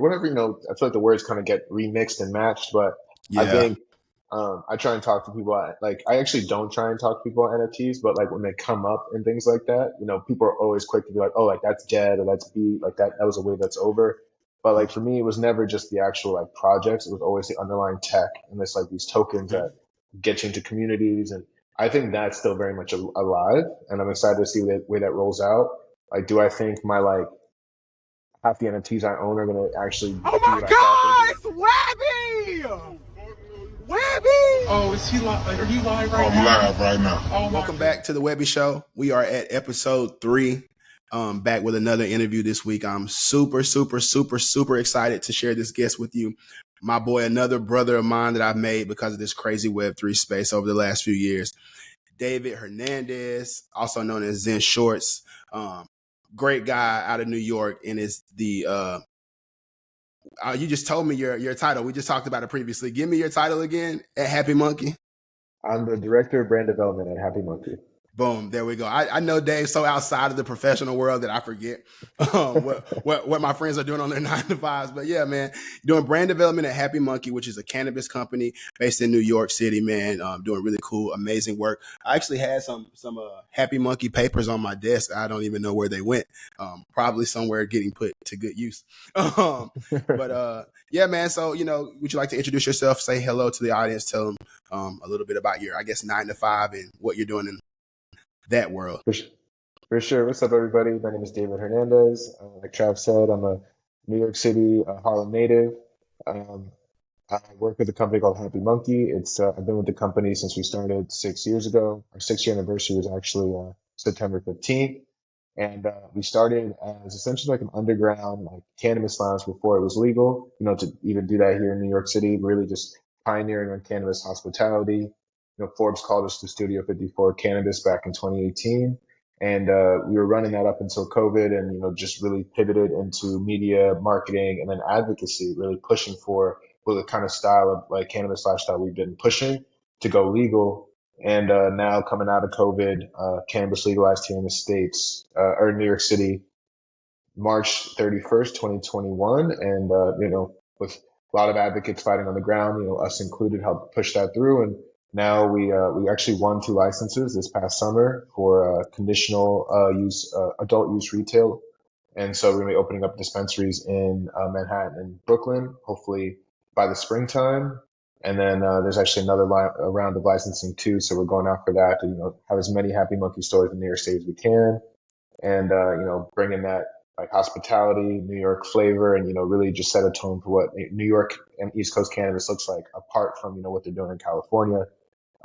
whatever, I feel like the words kind of get remixed and matched, but I Yeah. think I try and talk to people like I actually don't try and talk to people on NFTs, but like when they come up and things like that, people are always quick to be like, oh, like that's dead or that's beat, like that was a wave that's over. But like for me, it was never just the actual like projects. It was always the underlying tech and it's like these tokens Okay. that get you into communities. And I think that's still very much alive. And I'm excited to see the way that rolls out. Like, do I think my like half the NFTs I own are going to actually Oh do my what I thought they God! did? It's W3bbie! W3bbie! Oh, is he live? Are you live right I'm now? live right now. Oh, Welcome back to the W3bbie Show. We are at episode 3. Back with another interview this week. I'm super excited to share this guest with you. My boy, another brother of mine that I've made because of this crazy Web3 space over the last few years. David Hernandez, also known as Zen Shorts. Great guy out of New York, and is the you just told me your title. We just talked about it previously. Give me your title again at Happy Munkey. I'm the director of brand development at Happy Munkey. Boom, there we go. I know Dave's so outside of the professional world that I forget what my friends are doing on their 9 to 5s. But yeah, man, doing brand development at Happy Munkey, which is a cannabis company based in New York City, man. Doing really cool, amazing work. I actually had some Happy Munkey papers on my desk. I don't even know where they went. Probably somewhere getting put to good use. But yeah, man. So would you like to introduce yourself? Say hello to the audience. Tell them a little bit about your, I guess, 9 to 5 and what you're doing in that world. For sure. What's up, everybody? My name is David Hernandez. Like Trav said, I'm a New York City, Harlem native. Um, I work with a company called Happy Munkey. I've been with the company since we started 6 years ago. Our 6-year anniversary was actually September 15th. And we started as essentially like an underground like cannabis lounge before it was legal, to even do that here in New York City, really just pioneering on cannabis hospitality. Forbes called us the Studio 54 Cannabis back in 2018. And we were running that up until COVID and, just really pivoted into media, marketing, and then advocacy, really pushing for the kind of style of like cannabis lifestyle we've been pushing to go legal. And now coming out of COVID, cannabis legalized here in the States, or in New York City, March 31st, 2021. And, with a lot of advocates fighting on the ground, us included, helped push that through. And now we actually won 2 licenses this past summer for conditional use, adult use retail. And so we're going to be opening up dispensaries in Manhattan and Brooklyn, hopefully by the springtime. And then there's actually another round of licensing too. So we're going after that to, have as many Happy Monkey stores in New York State as we can. And, bringing that like hospitality, New York flavor, and, really just set a tone for what New York and East Coast cannabis looks like apart from, what they're doing in California.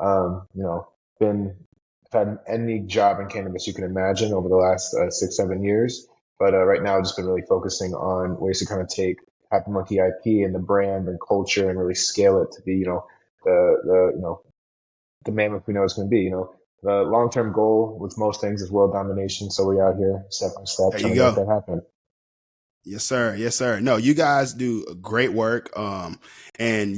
Um, you know, I've had any job in cannabis you can imagine over the last 6-7 years. But right now I've just been really focusing on ways to kind of take Happy Monkey IP and the brand and culture and really scale it to be, the mammoth we know it's going to be. The long-term goal with most things is world domination. So we're out here step by step There trying you to make go. that happen. Yes, sir. Yes, sir. No, you guys do great work. And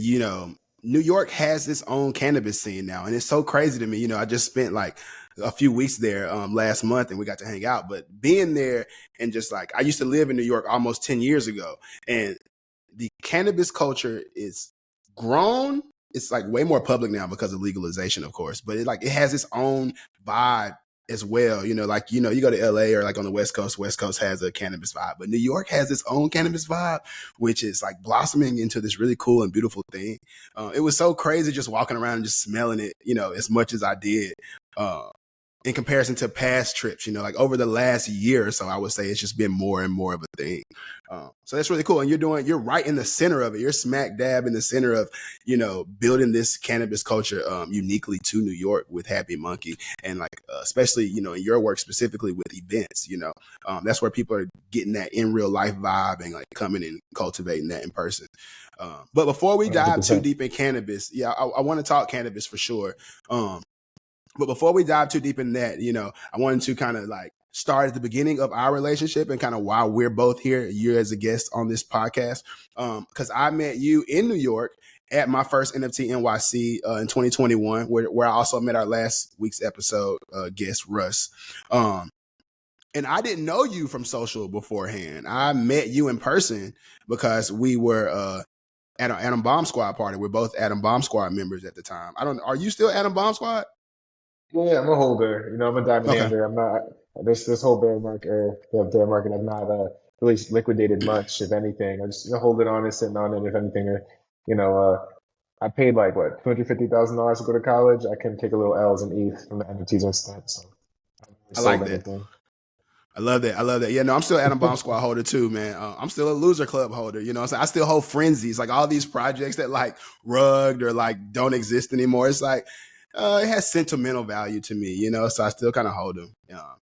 New York has its own cannabis scene now. And it's so crazy to me. I just spent like a few weeks there last month and we got to hang out. But being there and just like, I used to live in New York almost 10 years ago. And the cannabis culture is grown. It's like way more public now because of legalization, of course. But it has its own vibe as well. You go to LA or like on the West Coast has a cannabis vibe, but New York has its own cannabis vibe, which is like blossoming into this really cool and beautiful thing. It was so crazy just walking around and just smelling it, as much as I did. In comparison to past trips, like over the last year or so, I would say it's just been more and more of a thing. So that's really cool. And you're right in the center of it. You're smack dab in the center of, building this cannabis culture uniquely to New York with Happy Munkey. And like, especially, in your work specifically with events, that's where people are getting that in real life vibe and like coming and cultivating that in person. But before we dive 100%. too deep in cannabis, I want to talk cannabis for sure. But before we dive too deep in that, I wanted to kind of like start at the beginning of our relationship and kind of why we're both here, you as a guest on this podcast. Because I met you in New York at my first NFT NYC in 2021, where I also met our last week's episode guest, Russ. And I didn't know you from social beforehand. I met you in person because we were at an Atom Bomb Squad party. We're both Atom Bomb Squad members at the time. I don't. Are you still Atom Bomb Squad? Yeah, I'm a holder. I'm a diamond Okay. hander. I'm not this whole bear market. I've not really liquidated much, if anything. I just hold it on and sitting on it. If anything, you know, I paid like what $250,000 to go to college. I can take a little L's and E's from the NFTs instead. So I haven't really I sold like that. anything. I love that. I love that. Yeah, no, I'm still Atom Bomb Squad holder too, man. I'm still a Loser Club holder. You know, so I still hold frenzies, like all these projects that like rugged or like don't exist anymore. It's like it has sentimental value to me, you know. So I still kind of hold them.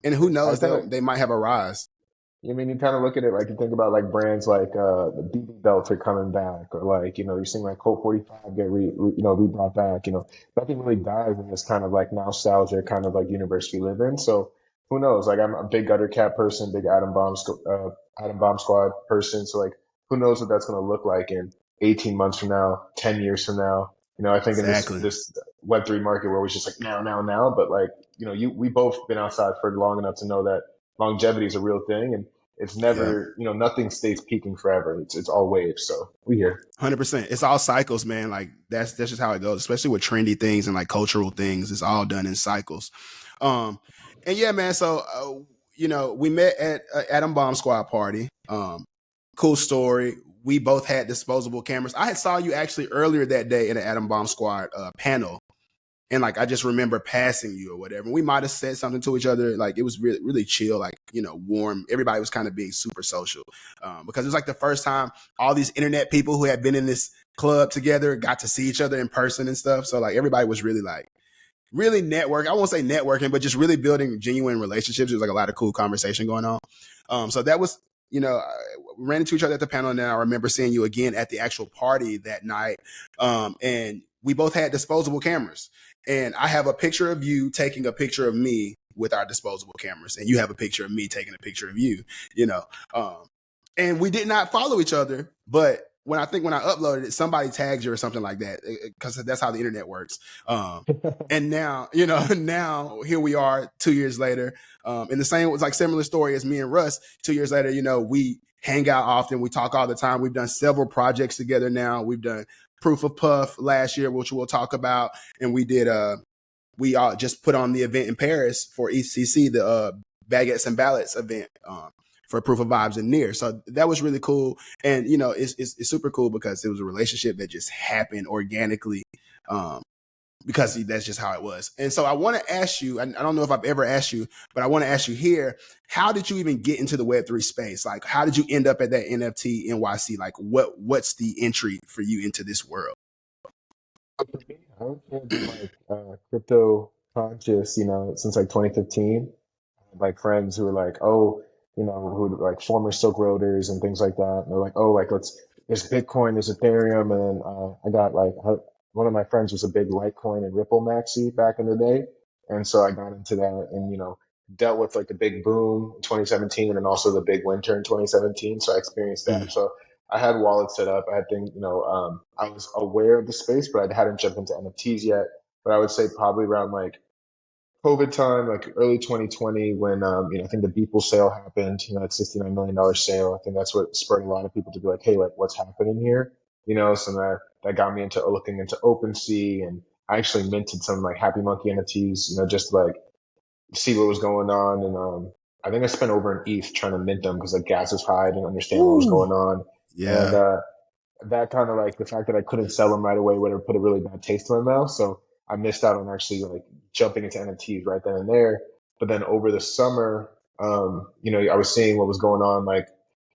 And who I knows, kind of they might have a rise. I mean, you kind of look at it like you think about like brands like the BB belts are coming back, or like you're seeing like Colt 45 get re brought back. Nothing really dies in this kind of like nostalgia kind of like universe we live in. So who knows? Like I'm a big Gutter Cat person, big Atom Bomb Squad person. So like who knows what that's going to look like in 18 months from now, 10 years from now. I think in this Exactly. this Web3 market where we're just like now, now, now, but like we both been outside for long enough to know that longevity is a real thing, and it's Yeah. never, nothing stays peaking forever. It's all waves. So we here. 100%. It's all cycles, man. Like that's just how it goes, especially with trendy things and like cultural things. It's all done in cycles. Um, and yeah, man. So, we met at Atom Bomb Squad party. Cool story. We both had disposable cameras. I had saw you actually earlier that day in an Atom Bomb Squad panel. And like I just remember passing you or whatever. We might have said something to each other. Like it was really, really chill, like, warm. Everybody was kind of being super social. Because it was like the first time all these internet people who had been in this club together got to see each other in person and stuff. So like everybody was really like really network. I won't say networking, but just really building genuine relationships. There was like a lot of cool conversation going on. So that was, we ran into each other at the panel, and then I remember seeing you again at the actual party that night. And we both had disposable cameras. And I have a picture of you taking a picture of me with our disposable cameras, and you have a picture of me taking a picture of you, and we did not follow each other, but when I uploaded it, somebody tagged you or something like that, because that's how the internet works. And now, now here we are 2 years later. And the same was like similar story as me and Russ. 2 years later, we hang out often. We talk all the time. We've done several projects together now. We've done Proof of Puff last year, which we'll talk about. And we did, we all just put on the event in Paris for ECC, the Baguettes and Ballots event. For Proof of Vibes and Near. So that was really cool. And, it's super cool because it was a relationship that just happened organically, because that's just how it was. And so I want to ask you, I don't know if I've ever asked you, but I want to ask you here, how did you even get into the Web3 space? Like, how did you end up at that NFT NYC? Like, what's the entry for you into this world? For me, I would say I've been like crypto conscious, since like 2015. I had like friends who were like, oh, who were like former Silk Roaders and things like that. And they're like, oh, like there's Bitcoin, there's Ethereum, and then I got like one of my friends was a big Litecoin and Ripple maxi back in the day, and so I got into that and dealt with like the big boom in 2017 and then also the big winter in 2017. So I experienced that. Mm. So I had wallets set up. I had things, I was aware of the space, but I hadn't jumped into NFTs yet. But I would say probably around like COVID time, like early 2020, when I think the Beeple sale happened. That $69 million sale. I think that's what spurred a lot of people to be like, hey, like what's happening here? So that got me into looking into OpenSea, and I actually minted some like Happy Monkey NFTs, just to, like see what was going on. And I think I spent over an ETH trying to mint them because like gas was high. I didn't understand what was Ooh. going on, and Yeah. that kind of like the fact that I couldn't sell them right away would have put a really bad taste in my mouth. So I missed out on actually like jumping into NFTs right then and there. But then over the summer, I was seeing what was going on. Like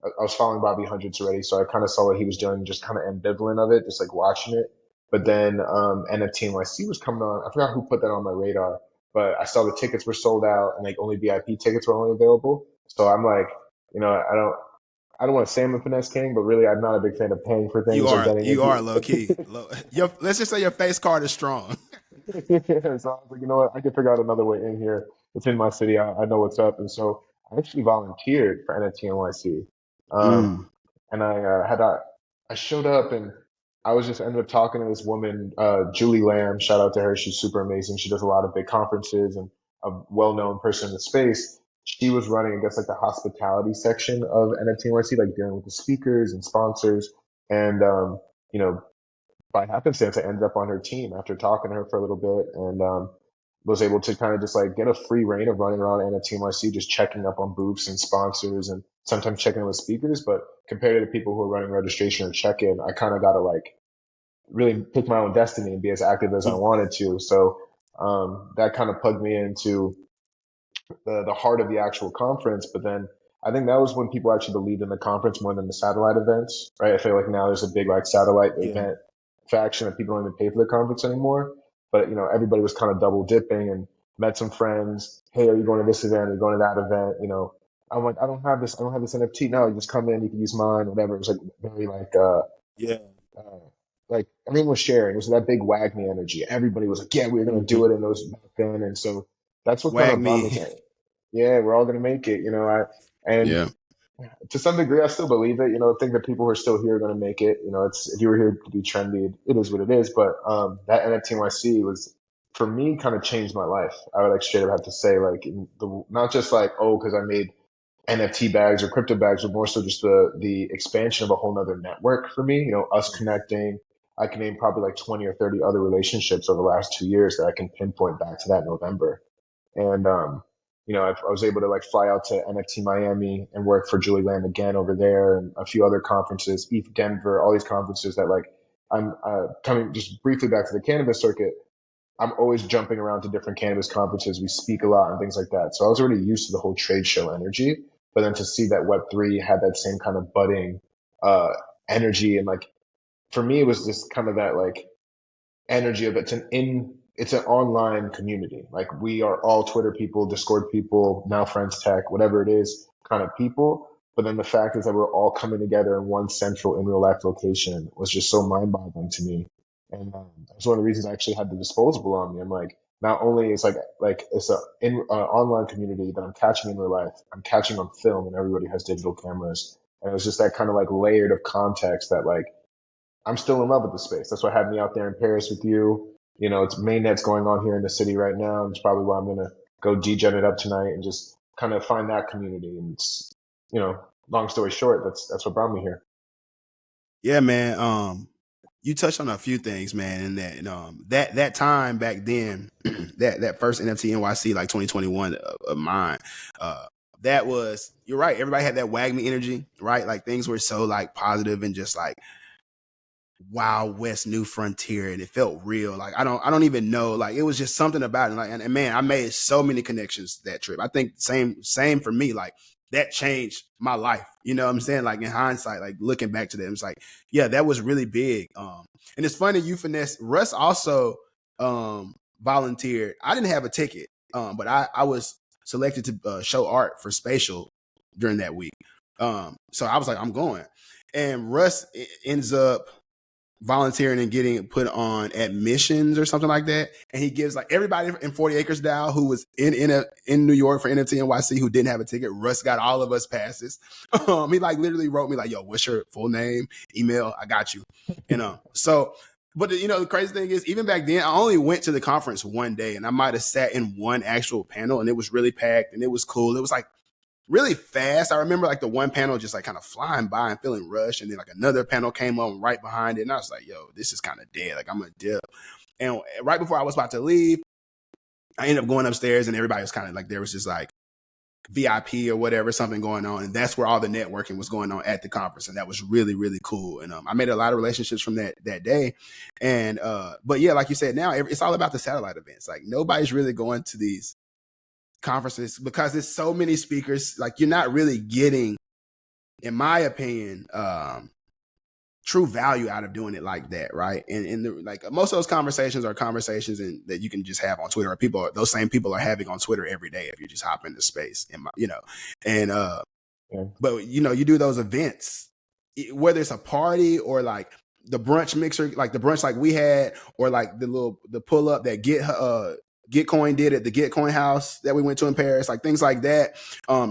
I was following Bobby Hundreds already, so I kind of saw what he was doing, just kind of ambivalent of it, just like watching it. But then NFT NYC was coming on. I forgot who put that on my radar, but I saw the tickets were sold out and like only VIP tickets were only available. So I'm like, I don't want to say I'm a finesse king, but really I'm not a big fan of paying for You things or are, getting you into are low key. Let's just say your face card is strong. it. So I was like, you know what? I can figure out another way in here. It's in my city. I know what's up. And so I actually volunteered for NFT NYC. Um, Mm. and I showed up and I was just ended up talking to this woman, Julie Lamb. Shout out to her. She's super amazing. She does a lot of big conferences and a well-known person in the space. she was running, I guess, like the hospitality section of NFT NYC, like dealing with the speakers and sponsors. And, you know, by happenstance, I ended up on her team after talking to her for a little bit, and was able to kind of just like get a free reign of running around NFT NYC, just checking up on booths and sponsors and sometimes checking in with speakers. But compared to the people who are running registration or check-in, I kind of got to like really pick my own destiny and be as active as I wanted to. So that kind of plugged me into the heart of the actual conference. But then I think that was when people actually believed in the conference more than the satellite events, right? I feel like now there's a big like satellite Yeah. event faction that people don't even pay for the conference anymore. But you know, everybody was kind of double dipping and met some friends. Hey, are you going to this event? Are you going to that event? You know, I'm like, I don't have this NFT. No, you just come in, you can use mine, whatever. It was like very Yeah. uh, like everyone was sharing. It was that big wag me energy. Everybody was like, yeah, we're gonna Mm-hmm. do it, and it was back then. And so that's what kind Wag of brought me me. to, yeah, we're all gonna make it. You know, and Yeah. to some degree, I still believe it. You know, I think the people who are still here are going to make it. You know, it's if you were here to be trendy, it is what it is. But that NFT NYC was for me kind of changed my life. I would like straight up have to say like not just like oh because I made NFT bags or crypto bags, but more so just the expansion of a whole nother network for me. You know, us connecting. I can name probably like 20 or 30 other relationships over the last 2 years that I can pinpoint back to that November. And you know, I was able to like fly out to NFT Miami and work for Julie Land again over there, and a few other conferences, ETH Denver, all these conferences that like I'm coming just briefly back to the cannabis circuit. I'm always jumping around to different cannabis conferences. We speak a lot and things like that. So I was already used to the whole trade show energy, but then to see that Web3 had that same kind of budding uh, energy, and like for me, it was just kind of that like energy of it's an online community. Like we are all Twitter people, Discord people, now Friends Tech, whatever it is, kind of people. But then the fact is that we're all coming together in one central in real life location was just so mind boggling to me. And that's one of the reasons I actually had the disposable on me. I'm like, not only is like it's a online community that I'm catching in real life, I'm catching on film, and everybody has digital cameras. And it was just that kind of like layered of context that like I'm still in love with the space. That's what had me out there in Paris with you. You know, it's mainnet's going on here in the city right now. And it's probably why I'm gonna go degen it up tonight and just kind of find that community. And it's, you know, long story short, that's what brought me here. Yeah, man. You touched on a few things, man, and that time back then, that first NFT NYC like 2021 of mine, that was, you're right. Everybody had that wag me energy, right? Like things were so like positive and just like Wild West New Frontier, and it felt real. Like I don't even know. Like it was just something about it. Like and man, I made so many connections that trip. I think same for me. Like that changed my life. You know what I'm saying? Like in hindsight, like looking back to that, it's like, yeah, that was really big. And it's funny you finesse. Russ also volunteered. I didn't have a ticket, but I was selected to show art for Spatial during that week. So I was like, I'm going. And Russ ends up volunteering and getting put on admissions or something like that. And he gives like everybody in 40 Acres DAO who was in New York for NFT NYC who didn't have a ticket. Russ got all of us passes. He like literally wrote me like, yo, what's your full name, email? I got you. So, but you know, the crazy thing is even back then, I only went to the conference one day and I might've sat in one actual panel and it was really packed and it was cool. It was like really fast. I remember like the one panel just like kind of flying by and feeling rushed. And then like another panel came on right behind it. And I was like, yo, this is kind of dead. Like I'm going to dip. And right before I was about to leave, I ended up going upstairs and everybody was kind of like, there was just like VIP or whatever, something going on. And that's where all the networking was going on at the conference. And that was really, really cool. And I made a lot of relationships from that day. And, but yeah, like you said, now it's all about the satellite events. Like nobody's really going to these conferences because there's so many speakers. Like you're not really getting, in my opinion, true value out of doing it like that, right? And like most of those conversations are conversations that you can just have on Twitter, or those same people are having on Twitter every day if you just hop into space, but you do those events, whether it's a party or like the brunch mixer, like the brunch like we had, or like the pull up that Gitcoin did at the Gitcoin house that we went to in Paris, like things like that,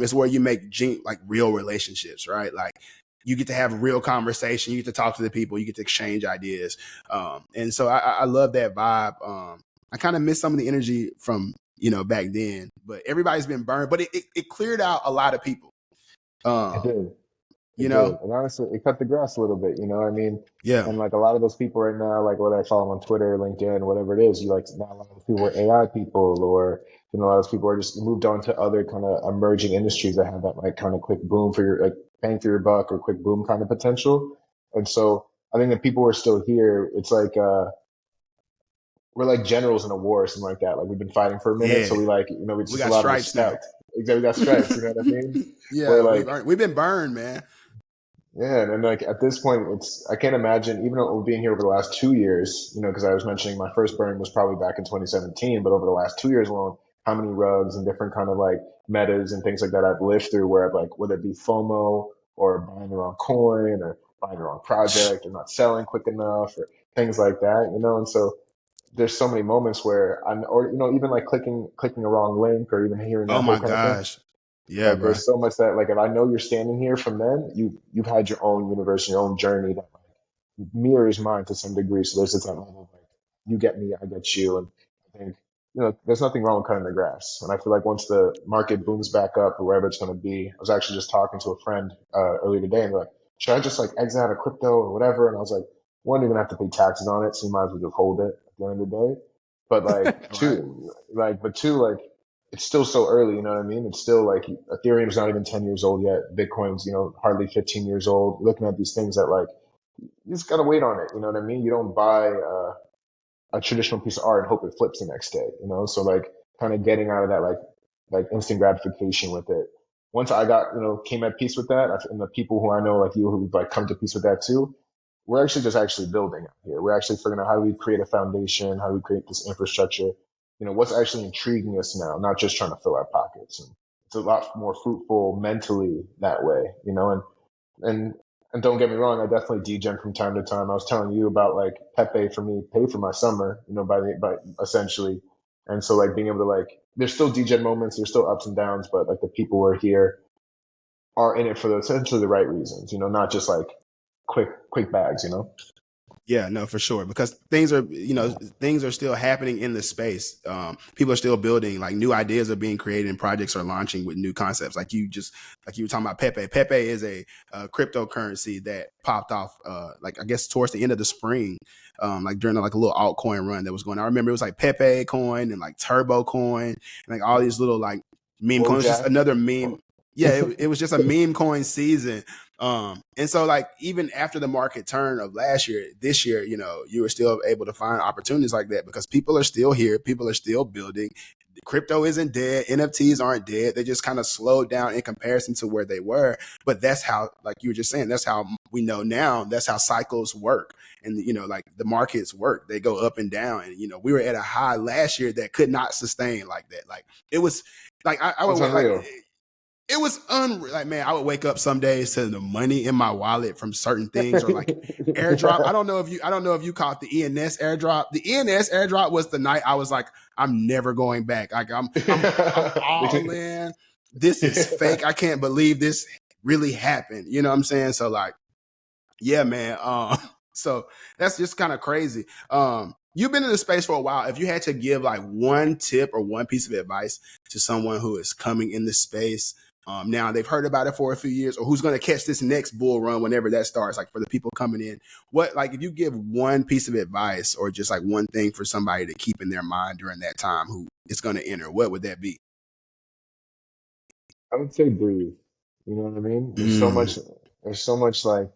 is where you make like real relationships, right? Like you get to have a real conversation, you get to talk to the people, you get to exchange ideas. And so I love that vibe. I kind of miss some of the energy from back then. But everybody's been burned. But it cleared out a lot of people. It did. You It know? did. And honestly, it cut the grass a little bit, you know what I mean? Yeah. And like a lot of those people right now, like whether I follow them on Twitter, LinkedIn, whatever it is, you like now a lot of those people are AI people or a lot of those people are just moved on to other kind of emerging industries that have that like kind of quick boom for your like bang for your buck or quick boom kind of potential. And so I think that people who are still here, it's like we're like generals in a war or something like that. Like we've been fighting for a minute, so Yeah. we like, it's We just a got lot of stripes now. respect. Exactly, we got stripes, you know what I mean? Where Yeah, like we've been burned, man. yeah, and like at this point, I can't imagine even though being here over the last 2 years, because I was mentioning my first burn was probably back in 2017, but over the last 2 years alone, how many rugs and different kind of like metas and things like that I've lived through where I've like whether it be FOMO or buying the wrong coin or buying the wrong project or not selling quick enough or things like that, and so there's so many moments where or even like clicking a wrong link or even hearing Oh that whole my kind of thing. gosh. Yeah, Like bro. there's so much that like if I know you're standing here from then, you've had your own universe, your own journey that like mirrors mine to some degree. So there's this level of like you get me, I get you, and I think there's nothing wrong with cutting the grass. And I feel like once the market booms back up or wherever it's going to be, I was actually just talking to a friend earlier today, and they're like, should I just like exit out of crypto or whatever? And I was like, one, you're gonna have to pay taxes on it, so you might as well just hold it at the end of the day. But like Right. two, like it's still so early, you know what I mean? It's still like Ethereum's not even 10 years old yet. Bitcoin's, hardly 15 years old. You're looking at these things that like, you just gotta wait on it. You know what I mean? You don't buy a traditional piece of art and hope it flips the next day. So like kind of getting out of that like instant gratification with it. Once I got, came at peace with that, and the people who I know like you who like come to peace with that too, we're actually just actually building out here. We're actually figuring out how do we create a foundation, how do we create this infrastructure. What's actually intriguing us now, not just trying to fill our pockets. And it's a lot more fruitful mentally that way. And and don't get me wrong, I definitely degen from time to time. I was telling you about like Pepe for me paid for my summer, by essentially. And so like being able to like there's still degen moments, there's still ups and downs, but like the people who are here are in it for essentially the right reasons, not just like quick bags. Yeah, no, for sure. Because things are still happening in the space. People are still building, like new ideas are being created and projects are launching with new concepts. Like you were talking about Pepe. Pepe is a cryptocurrency that popped off, like I guess towards the end of the spring, like during like a little altcoin run that was going on. I remember it was like Pepe coin and like Turbo coin and like all these little like meme coins. Just another meme. Yeah, it was just a meme coin season. And so like even after the market turn of last year, this year, you were still able to find opportunities like that because people are still here. People are still building. Crypto isn't dead. NFTs aren't dead. They just kind of slowed down in comparison to where they were. But that's how, like you were just saying, that's how we know now. That's how cycles work. And, like the markets work. They go up and down. And, we were at a high last year that could not sustain like that. Like it was like, I would like, it was unreal. Like, man, I would wake up some days to the money in my wallet from certain things or like airdrop. I don't know if you caught the ENS airdrop. The ENS airdrop was the night I was like, I'm never going back. Like I'm all in. This is fake. I can't believe this really happened. You know what I'm saying? So like, yeah, man. So that's just kind of crazy. You've been in the space for a while. If you had to give like one tip or one piece of advice to someone who is coming in the space, now they've heard about it for a few years, or who's going to catch this next bull run whenever that starts, like for the people coming in, if you give one piece of advice or just like one thing for somebody to keep in their mind during that time who is going to enter, what would that be? I would say breathe. You know what I mean? There's so much like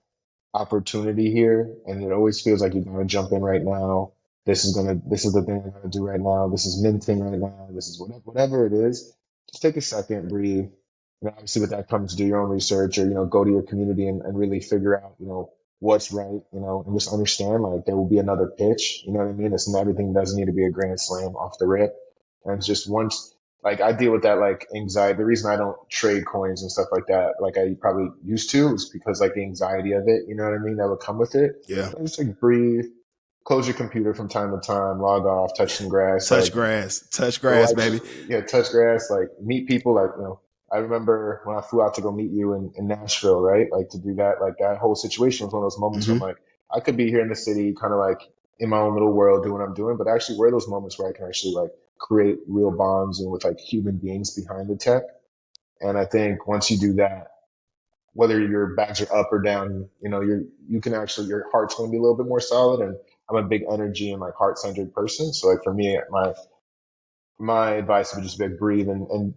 opportunity here, and it always feels like you're gonna jump in right now. This is the thing I'm gonna do right now. This is minting right now. This is whatever it is. Just take a second, breathe. And obviously with that comes do your own research or, go to your community and really figure out, what's right, and just understand like there will be another pitch. You know what I mean? Everything doesn't need to be a grand slam off the rip. And it's just once like I deal with that like anxiety. The reason I don't trade coins and stuff like that, like I probably used to, is because like the anxiety of it, you know what I mean, that would come with it. Yeah. So just like breathe, close your computer from time to time, log off, touch some grass, touch grass, baby. Yeah, touch grass, like meet people, like I remember when I flew out to go meet you in Nashville, right? Like to do that, like that whole situation was one of those moments where I'm like, I could be here in the city, kind of like in my own little world doing what I'm doing, but actually where are those moments where I can actually like create real bonds and with like human beings behind the tech. And I think once you do that, whether your bags are up or down, you can actually, your heart's going to be a little bit more solid. And I'm a big energy and like heart centered person. So like for me, my advice would just be like breathe and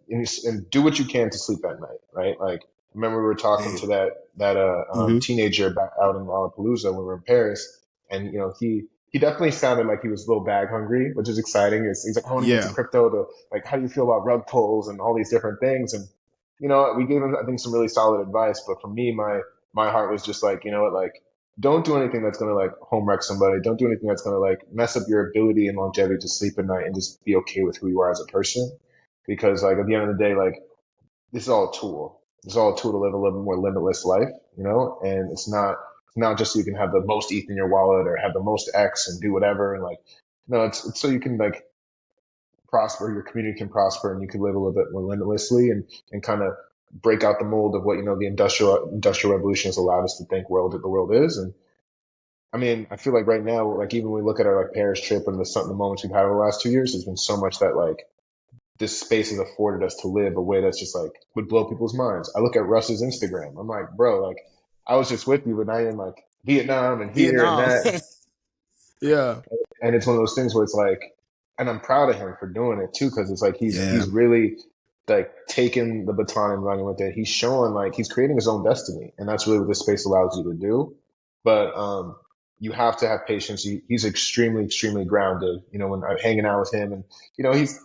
do what you can to sleep at night, right? Like, remember we were talking Man. to that Mm-hmm. teenager back out in Lollapalooza when we were in Paris, and he definitely sounded like he was a little bag hungry, which is exciting. He's like, I want to get into Yeah. crypto. To like, how do you feel about rug pulls and all these different things? And we gave him, I think, some really solid advice. But for me, my heart was just like, you know what, like, don't do anything that's going to like home wreck somebody. Don't do anything that's going to like mess up your ability and longevity to sleep at night, and just be okay with who you are as a person. Because like at the end of the day, like this is all a tool. It's all a tool to live a little bit more limitless life, and it's not just so you can have the most ETH in your wallet or have the most X and do whatever. And like, no, it's so you can like prosper, your community can prosper, and you can live a little bit more limitlessly, and kind of break out the mold of what, the industrial revolution has allowed us to think the world is. And I mean, I feel like right now, like even when we look at our like Paris trip and the moments we've had over the last 2 years, there's been so much that like this space has afforded us to live a way that's just like would blow people's minds. I look at Russ's Instagram. I'm like, bro, like I was just with you, but now you're in like Vietnam and here and Vietnam. that. Yeah. And it's one of those things where it's like, and I'm proud of him for doing it too, because it's like Yeah. he's really like taking the baton and running with it. He's showing like he's creating his own destiny, and that's really what this space allows you to do. But you have to have patience. He's extremely, extremely grounded. When I'm hanging out with him, and he's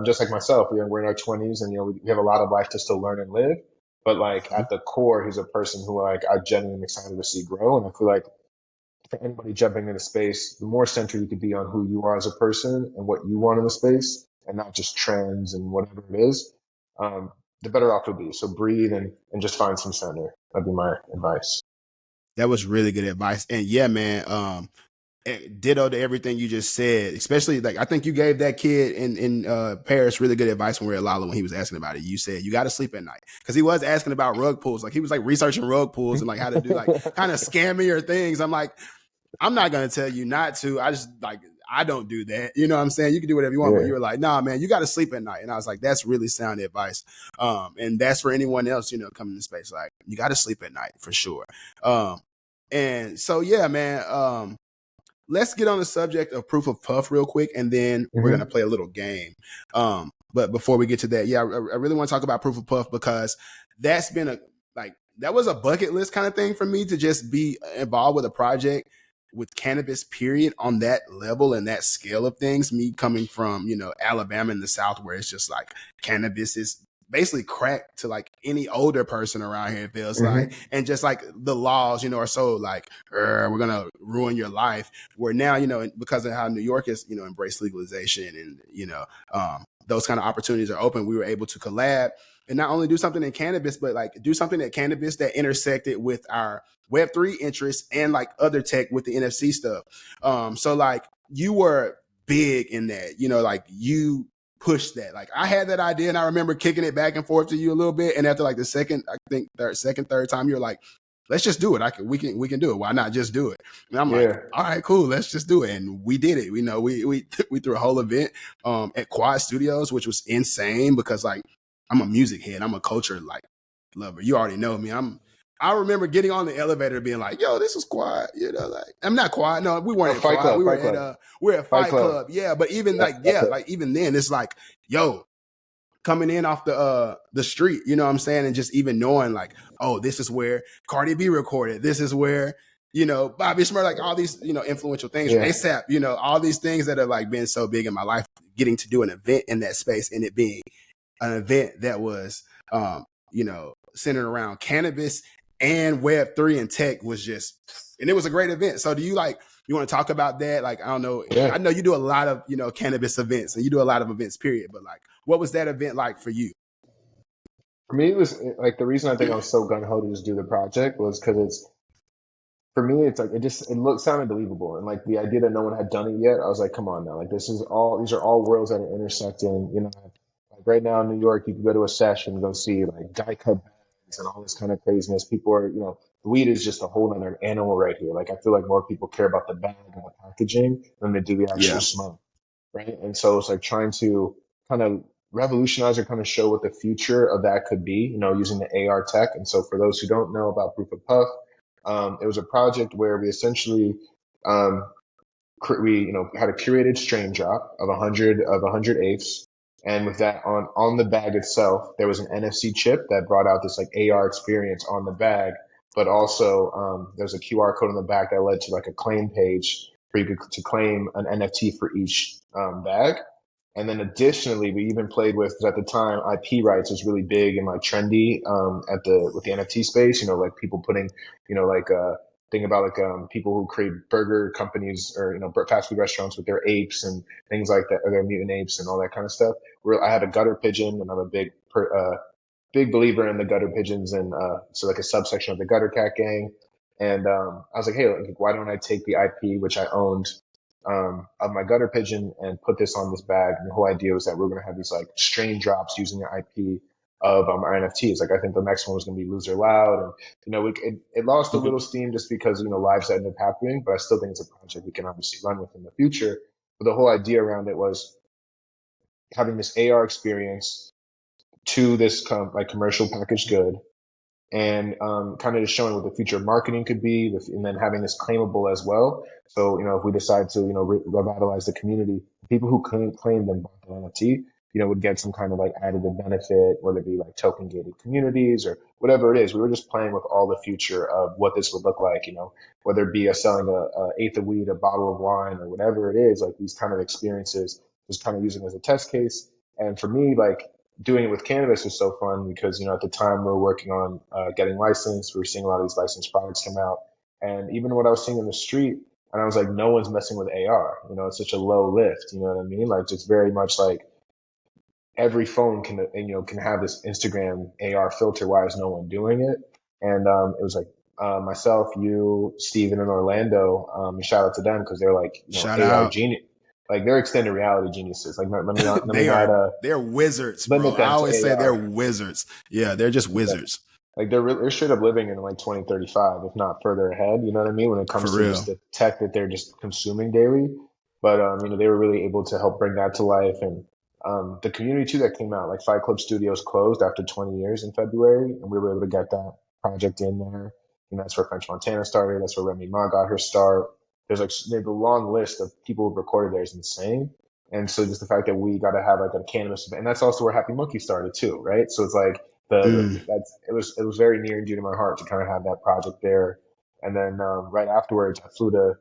just like myself. We're in our 20s, and we have a lot of life to still learn and live. But like at the core, he's a person who like I genuinely am excited to see grow, and I feel like for anybody jumping into space, the more centered you could be on who you are as a person and what you want in the space, and not just trends and whatever it is, the better off you'll be. So breathe and just find some center. That'd be my advice. That was really good advice. And yeah, man, ditto to everything you just said, especially like I think you gave that kid in Paris really good advice when we were at Lala when he was asking about it. You said you got to sleep at night, because he was asking about rug pulls. Like he was like researching rug pulls and like how to do like kind of scammier things. I'm like, I'm not going to tell you not to. I just like, I don't do that. You know what I'm saying? You can do whatever you want, Yeah. but you were like, nah, man, you got to sleep at night. And I was like, that's really sound advice. And that's for anyone else, coming to space. Like you got to sleep at night for sure. And so, yeah, man, let's get on the subject of proof of puff real quick. And then we're going to play a little game. But before we get to that, yeah, I really want to talk about proof of puff, because that's been that was a bucket list kind of thing for me to just be involved with a project with cannabis, period, on that level and that scale of things. Me coming from, Alabama in the South, where it's just like cannabis is basically crack to like any older person around here, it feels like. And just like the laws, are so like, we're going to ruin your life. Where now, because of how New York has, embraced legalization and, those kind of opportunities are open, we were able to collab and not only do something in cannabis, but like do something at cannabis that intersected with our Web3 interests and like other tech with the NFC stuff. So like you were big in that, like you pushed that. Like I had that idea and I remember kicking it back and forth to you a little bit. And after like the third time, you're like, let's just do it. We can do it. Why not just do it? And I'm like, all right, cool. Let's just do it. And we did it. We threw a whole event at Quad Studios, which was insane because like I'm a music head. I'm a culture like lover. You already know me. I remember getting on the elevator being like, yo, this is Quad. Like I'm not Quad. No, we weren't at Fight Quad. Club, We're at Fight Club. Yeah, but even even then it's like, yo, coming in off the street, you know what I'm saying? And just even knowing like, oh, this is where Cardi B recorded. This is where, Bobby Smurf, like all these, influential things, ASAP, all these things that have like been so big in my life, getting to do an event in that space and it being an event that was, centered around cannabis and Web3 and tech was just, and it was a great event. So do you want to talk about that? Like, I don't know. Yeah. I know you do a lot of, cannabis events and you do a lot of events, period. But like, what was that event like for you? For me, it was like the reason I think I was so gung ho to just do the project was because for me, it's like sounded believable, and like the idea that no one had done it yet, I was like, come on now, like these are all worlds that are intersecting. Like right now in New York, you can go to a session and go see like die cut bags and all this kind of craziness. People are, weed is just a whole other animal right here. Like I feel like more people care about the bag and the packaging than they do the actual smoke. right? And so it's like trying to kind of revolutionize or kind of show what the future of that could be, using the AR tech. And so for those who don't know about Proof of Puff, it was a project where we essentially um, we had a curated strain drop of 100 apes, and with that on the bag itself there was an NFC chip that brought out this like AR experience on the bag, but also there's a QR code on the back that led to like a claim page for you to claim an NFT for each bag. And then additionally, we even played with, because at the time IP rights was really big and like trendy at the with the NFT space. Like people putting, like thing about like people who create burger companies or fast food restaurants with their apes and things like that, or their mutant apes and all that kind of stuff. I had a gutter pigeon, and I'm a big believer in the gutter pigeons, and so like a subsection of the gutter cat gang. And I was like, hey, like, why don't I take the IP which I owned of my gutter pigeon and put this on this bag? And the whole idea was that we are going to have these like strain drops using the IP of our NFTs. Like I think the next one was going to be Loser Loud, and it lost a little steam just because lives ended up happening. But I still think it's a project we can obviously run with in the future. But the whole idea around it was having this AR experience to this like commercial packaged good, and kind of just showing what the future of marketing could be, and then having this claimable as well. So, if we decide to, revitalize the community, people who couldn't claim them bought the NFT, would get some kind of like additive benefit, whether it be like token gated communities or whatever it is. We were just playing with all the future of what this would look like, whether it be us selling a eighth of weed, a bottle of wine, or whatever it is, like these kind of experiences, just kind of using it as a test case. And for me, like, doing it with cannabis was so fun because, at the time we were working on getting licensed. We were seeing a lot of these licensed products come out. And even what I was seeing in the street, and I was like, no one's messing with AR. It's such a low lift. You know what I mean? Like, just very much like every phone can have this Instagram AR filter. Why is no one doing it? And it was like myself, you, Steven, and Orlando. Shout out to them because they're like, Shout AR out. genius. Like they're extended reality geniuses. Like They're wizards, bro. limit I them to always say they're AR. wizards. Yeah, they're just Yeah. wizards. Like they're straight up living in like 2035, if not further ahead. You know what I mean? When it For comes to just real. the tech that they're just consuming daily. But they were really able to help bring that to life, and the community too that came out. Like Fight Club Studios closed after 20 years in February, and we were able to get that project in there. That's where French Montana started. That's where Remy Ma got her start. There's a long list of people who recorded there is insane. And so just the fact that we got to have like a cannabis event, and that's also where Happy Monkey started too, right? So it's like Mm. that's it was very near and dear to my heart to kind of have that project there. And then right afterwards, I flew to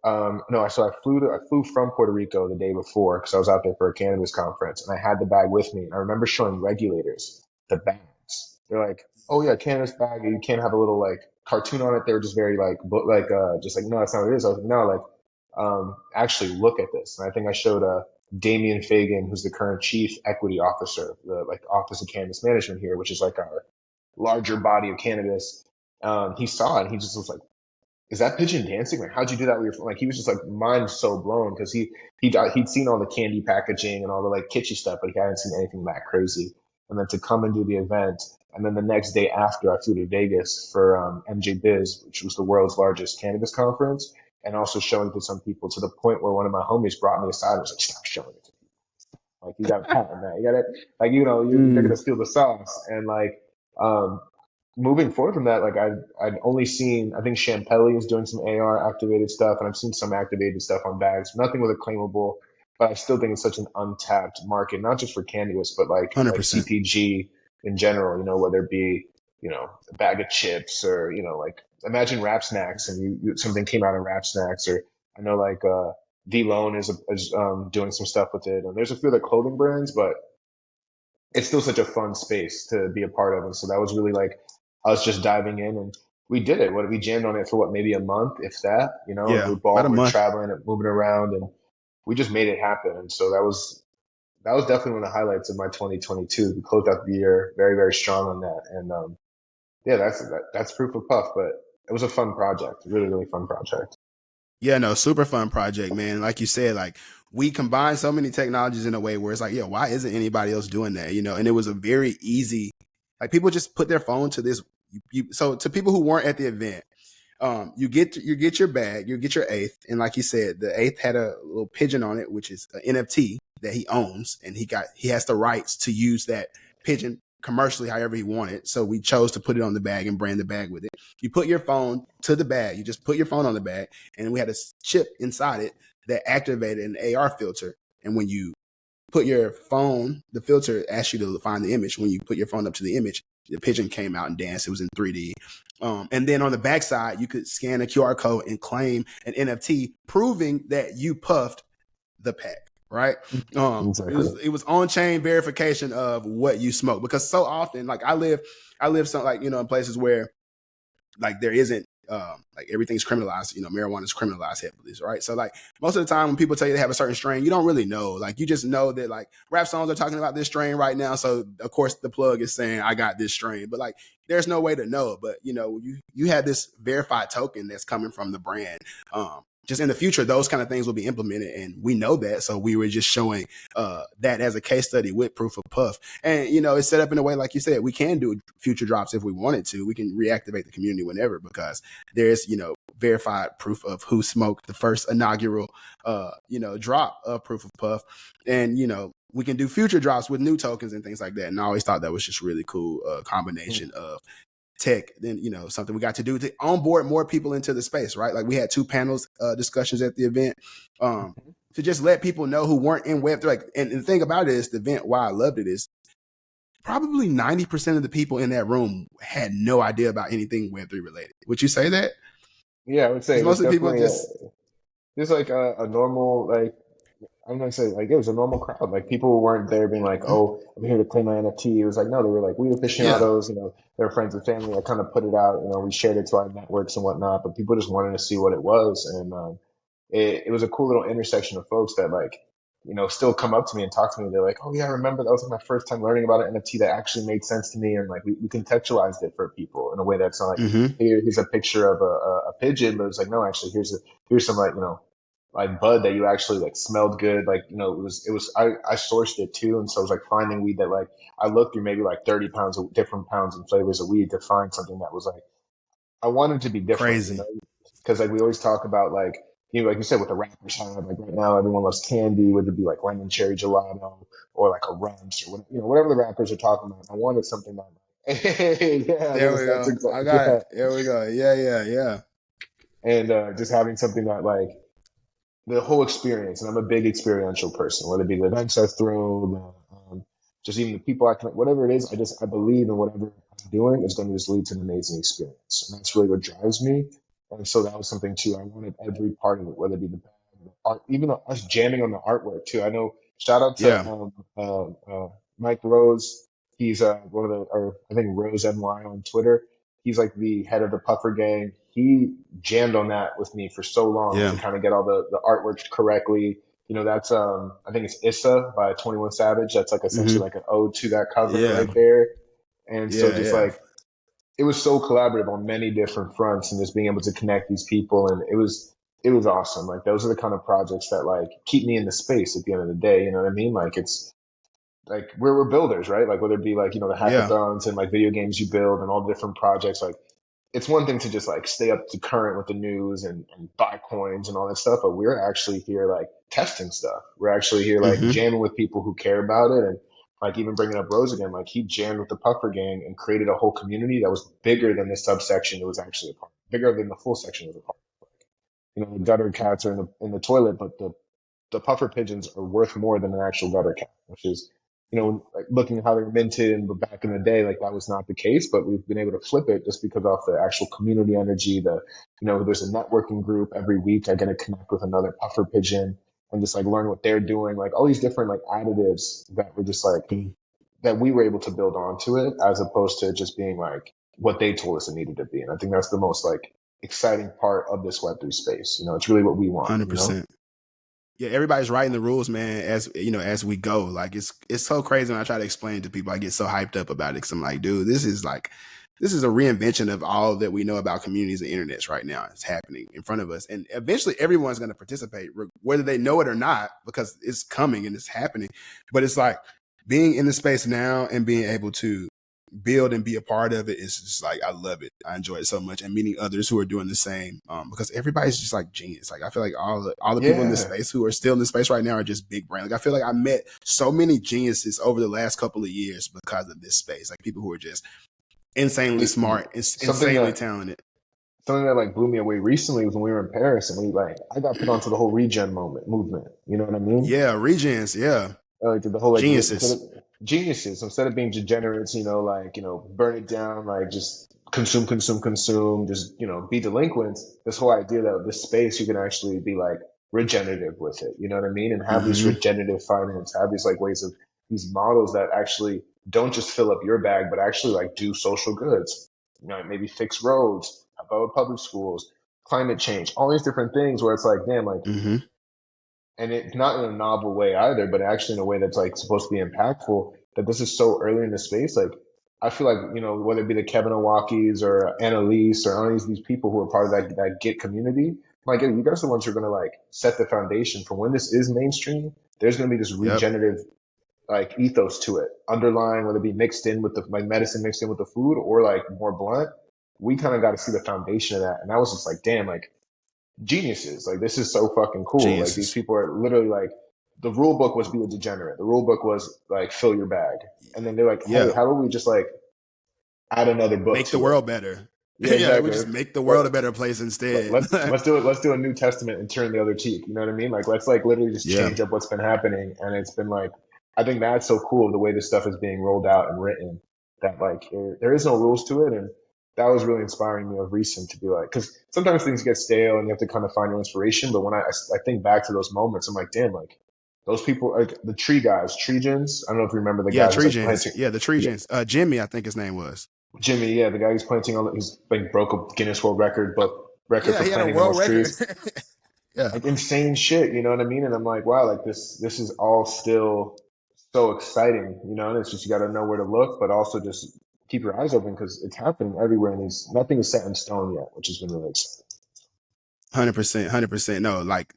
no, I flew from Puerto Rico the day before because I was out there for a cannabis conference, and I had the bag with me. And I remember showing regulators the bags. They're like, "Oh yeah, cannabis bag. You can't have a little like cartoon on it." They were just very like, just like, no, that's not what it is. I was like, no, like, actually look at this. And I think I showed Damian Fagan, who's the current chief equity officer, the like Office of Cannabis Management here, which is like our larger body of cannabis. He saw it, and he just was like, is that pigeon dancing? Like, how'd you do that with your phone? Like, he was just like, mind so blown because he'd seen all the candy packaging and all the like kitschy stuff, but he hadn't seen anything that crazy. And then to come and do the event, and then the next day after, I flew to Vegas for MJ Biz, which was the world's largest cannabis conference, and also showing to some people to the point where one of my homies brought me aside and was like, "Stop showing it to people. Like, you got to patent that. You got to like, they're gonna Mm. steal the sauce." And like, um, moving forward from that, like I'd only seen, I think Champelli is doing some AR activated stuff, and I've seen some activated stuff on bags. Nothing with a claimable, but I still think it's such an untapped market, not just for cannabis, but like 100%. CPG in general. Whether it be a bag of chips, or like imagine Rap Snacks, and something came out of Rap Snacks, or I know like V Lone is doing some stuff with it, and there's a few other clothing brands, but it's still such a fun space to be a part of. And so that was really like us just diving in, and we did it. We jammed on it for maybe a month, if that, and Yeah, about a we're month. traveling and moving around, and we just made it happen. And so that was definitely one of the highlights of my 2022. We closed out the year very, very strong on that. And yeah, that's proof of puff, but it was a fun project, really, really fun project. Yeah, no, super fun project, man. Like you said, like we combine so many technologies in a way where it's like, yeah, why isn't anybody else doing that? And it was a very easy, like people just put their phone to this. So to people who weren't at the event, You get your bag, you get your eighth, and like you said, the eighth had a little pigeon on it, which is an NFT that he owns, and he has the rights to use that pigeon commercially however he wanted. So we chose to put it on the bag and brand the bag with it. You put your phone to the bag. You just put your phone on the bag, and we had a chip inside it that activated an AR filter. And when you put your phone, the filter asks you to find the image. When you put your phone up to the image, the pigeon came out and danced. It was in 3D. And then on the backside, you could scan a QR code and claim an NFT proving that you puffed the pack. Right. Exactly. It was on-chain verification of what you smoke, because so often, like I live some, like, in places where like there isn't like everything's criminalized, marijuana is criminalized heavily, right? So like most of the time when people tell you they have a certain strain, you don't really know. Like you just know that like rap songs are talking about this strain right now. So of course the plug is saying I got this strain, but like there's no way to know. But you have this verified token that's coming from the brand. Just in the future, those kind of things will be implemented, and we know that. So we were just showing that as a case study with Proof of Puff. And, it's set up in a way, like you said, we can do future drops if we wanted to. We can reactivate the community whenever, because there's, verified proof of who smoked the first inaugural, drop of Proof of Puff. And, we can do future drops with new tokens and things like that. And I always thought that was just really cool combination of tech, then something we got to do to onboard more people into the space, right? Like we had 2 panels discussions at the event to just let people know who weren't in Web3. Like, and the thing about it is, the event, why I loved it is probably 90% of the people in that room had no idea about anything Web3 related. Would you say that? Yeah, I would say most of the people just like a normal, like, I'm gonna say, like, it was a normal crowd. Like people weren't there being like, "Oh, I'm here to claim my NFT." It was like, no, they were like, we aficionados, they were friends and family. I kind of put it out, we shared it to our networks and whatnot. But people just wanted to see what it was, and it was a cool little intersection of folks that like, still come up to me and talk to me. They're like, "Oh yeah, I remember that was like my first time learning about an NFT that actually made sense to me," and like we contextualized it for people in a way that's not like, here's a picture of a pigeon, but it's like, no, actually, here's some like bud that you actually like smelled good. Like, I sourced it too. And so it was like finding weed that like I looked through maybe like 30 pounds of different pounds and flavors of weed to find something that was like, I wanted to be different, crazy. Cause like we always talk about like, like you said, what the rappers have, like right now, everyone loves candy, whether it be like lemon cherry gelato or like a rumps or whatever the rappers are talking about. I wanted something that, yeah, there we that's go. exactly, I got it. There we go. Yeah. And just having something that like, the whole experience, and I'm a big experiential person, whether it be the events I throw, just even the people I connect, whatever it is, I believe in whatever I'm doing is going to just lead to an amazing experience. And that's really what drives me. And so that was something too. I wanted every part of it, whether it be the band, the art, even us jamming on the artwork too. I know, shout out to Mike Rose. He's one of or I think Rose NY on Twitter. He's like the head of the Puffer Gang. He jammed on that with me for so long to kind of get all the artwork correctly. That's I think it's Issa by 21 Savage. That's like essentially like an ode to that cover right there. And so just like it was so collaborative on many different fronts, and just being able to connect these people, and it was awesome. Like those are the kind of projects that like keep me in the space at the end of the day. You know what I mean? Like it's like we're builders, right? Like whether it be like, the hackathons and like video games you build and all the different projects, like it's one thing to just like stay up to current with the news and buy coins and all that stuff, but we're actually here like testing stuff. We're actually here like jamming with people who care about it. And like even bringing up Rose again, like he jammed with the Puffer Gang and created a whole community that was bigger than the subsection it was actually a part, bigger than the full section it was a part. The gutter cats are in the toilet, but the puffer pigeons are worth more than an actual gutter cat, which is, like looking at how they were minted and back in the day, like that was not the case, but we've been able to flip it just because of the actual community energy. There's a networking group every week. I get to connect with another puffer pigeon and just like learn what they're doing, like all these different like additives that were just like, that we were able to build onto it as opposed to just being like what they told us it needed to be. And I think that's the most like exciting part of this Web3 space. It's really what we want. 100%. Yeah, everybody's writing the rules, man, as we go. Like it's so crazy when I try to explain to people. I get so hyped up about it because I'm like, dude, this is a reinvention of all that we know about communities and internets right now. It's happening in front of us. And eventually everyone's going to participate, whether they know it or not, because it's coming and it's happening. But it's like being in the space now and being able to build and be a part of it is just like, I love it. I enjoy it so much, and meeting others who are doing the same. Because everybody's just like genius. Like I feel like all the people in this Yeah. space who are still in this space right now are just big brain. Like I feel like I met so many geniuses over the last couple of years because of this space. Like people who are just insanely smart, Something insanely that talented. something that like blew me away recently was when we were in Paris and we like I got put onto the whole regen movement. You know what I mean? Yeah, regens. Yeah, Like the whole like instead of geniuses. geniuses, instead of being degenerates, like burn it down, like just consume, consume, consume, just be delinquents. This whole idea that this space you can actually be like regenerative with it. You know what I mean? And have these Hmm. regenerative finance, have these like ways of these models that actually don't just fill up your bag, but actually like do social goods. Maybe fix roads, help out with public schools, climate change, all these different things where it's like, damn, like Hmm. and it's not in a novel way either, but actually in a way that's like supposed to be impactful. That this is so early in the space. Like, I feel like whether it be the Kevin Owakis or Annalise or any of these people who are part of that Git community, like, you guys are the ones who are gonna like set the foundation for when this is mainstream. There's gonna be this Yep. regenerative like ethos to it, underlying whether it be mixed in with the like medicine mixed in with the food or like more blunt. We kind of got to see the foundation of that, and that was just like, damn, like geniuses. Like this is so fucking cool. Like these Geniuses. people are literally like the rule book was be a degenerate. The rule book was like fill your bag. And then they're like, hey, Yeah. how about we just like add another book Make the to it? world better. Yeah, Yeah, we exactly. just make the Let, world a better place instead. let's do it. Let's do a New Testament and turn the other cheek. You know what I mean? Like let's like literally just Yeah. change up what's been happening. And it's been like I think that's so cool the way this stuff is being rolled out and written that like there is no rules to it and that was really inspiring me of recent to be like because sometimes things get stale and you have to kind of find your inspiration but when I think back to those moments I'm like damn like those people like the tree guys tree gens I don't know if you remember the Yeah, guy who's tree like gens. planting Yeah, the tree yeah, gens. Jimmy, I think his name was. Jimmy yeah the guy who's planting all he's like broke a Guinness World Record book record Yeah, for he had a planting the world most record. trees Yeah. like insane shit you know what I mean and I'm like wow like this is all still so exciting, and it's just you got to know where to look, but also just keep your eyes open because it's happening everywhere, and nothing is set in stone yet, which has been really exciting. 100%. 100%. No, like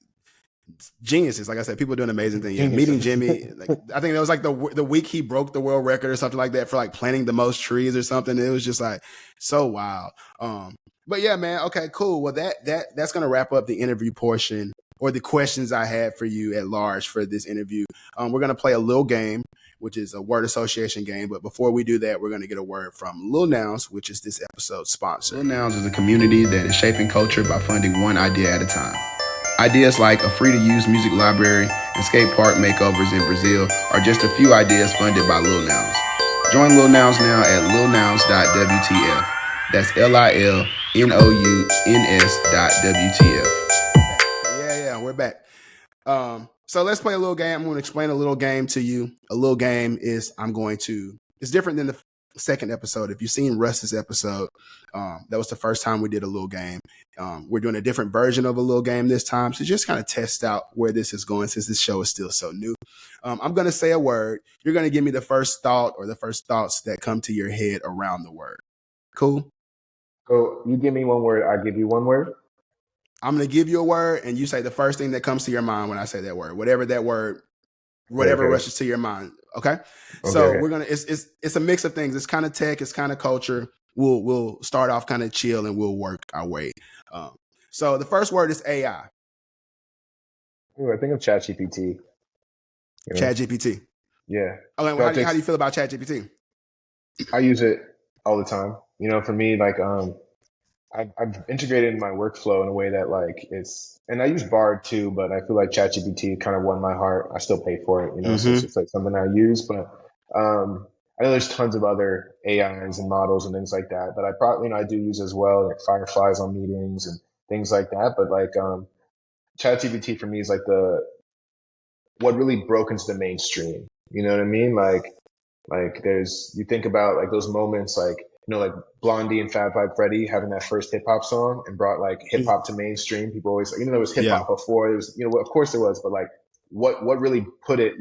geniuses. Like I said, people doing amazing things. Yeah, meeting Geniuses. Jimmy. Like I think that was like the week he broke the world record or something like that for like planting the most trees or something. It was just like so wild. But yeah, man. Okay, cool. Well, that's gonna wrap up the interview portion or the questions I had for you at large for this interview. We're gonna play a little game, which is a word association game. But before we do that, we're gonna get a word from Lil Nouns, which is this episode's sponsor. Lil Nouns is a community that is shaping culture by funding one idea at a time. Ideas like a free-to-use music library and skate park makeovers in Brazil are just a few ideas funded by Lil Nouns. Join Lil Nouns now at lilnouns.wtf. That's LILNOUNS.WTF. Yeah, we're back. So let's play a little game. I'm going to explain a little game to you. A little game is it's different than the second episode. If you've seen Russ's episode, that was the first time we did a little game. We're doing a different version of a little game this time to just kind of test out where this is going since this show is still so new. I'm going to say a word. You're going to give me the first thought or the first thoughts that come to your head around the word. Cool? So you give me one word, I give you one word. I'm going to give you a word and you say the first thing that comes to your mind when I say that word, whatever that word, whatever Okay. rushes to your mind. Okay. So Okay. we're going to, it's a mix of things. It's kind of tech. It's kind of culture. We'll start off kind of chill and we'll work our way. So the first word is AI. Ooh, I think of ChatGPT. ChatGPT. Yeah. Okay. Well, how do you feel about ChatGPT? I use it all the time. For me, like I've integrated in my workflow in a way that like and I use Bard too, but I feel like ChatGPT kind of won my heart. I still pay for it, so it's just like something I use. But I know there's tons of other AIs and models and things like that that I probably I do use as well, like Fireflies on meetings and things like that. But like ChatGPT for me is like what really broke into the mainstream. You know what I mean? Like you think about like those moments like like Blondie and Fab Five Freddy having that first hip hop song and brought like hip hop to mainstream. People always like, there was hip hop before. There was, of course there was, but like what really put it,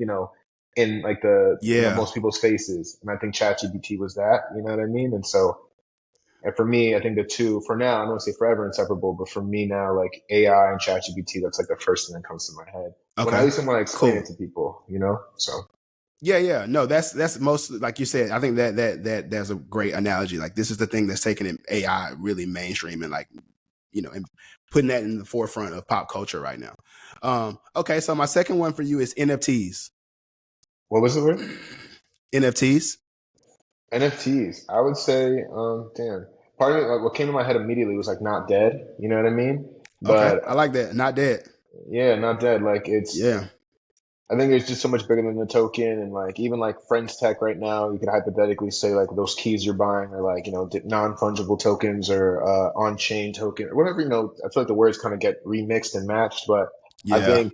in like the most people's faces. And I think ChatGPT was that, you know what I mean? And so, and for me, I think the two for now, I don't want to say forever inseparable, but for me now, like AI and ChatGPT, that's like the first thing that comes to my head. Okay. When at least I want to explain Cool. it to people, so. Yeah. No, that's most, like you said. I think that's a great analogy. Like, this is the thing that's taking AI really mainstream and, like, and putting that in the forefront of pop culture right now. Okay, so my second one for you is NFTs. What was the word? NFTs. NFTs. I would say, damn. Part of it, like, what came to my head immediately was like not dead. You know what I mean? Okay, But I like that. Not dead. yeah, not dead. Like it's. Yeah. I think it's just so much bigger than the token, and like even like Friends Tech right now, you could hypothetically say like those keys you're buying are like non-fungible tokens or on-chain token or whatever. I feel like the words kind of get remixed and matched, but I Yeah. think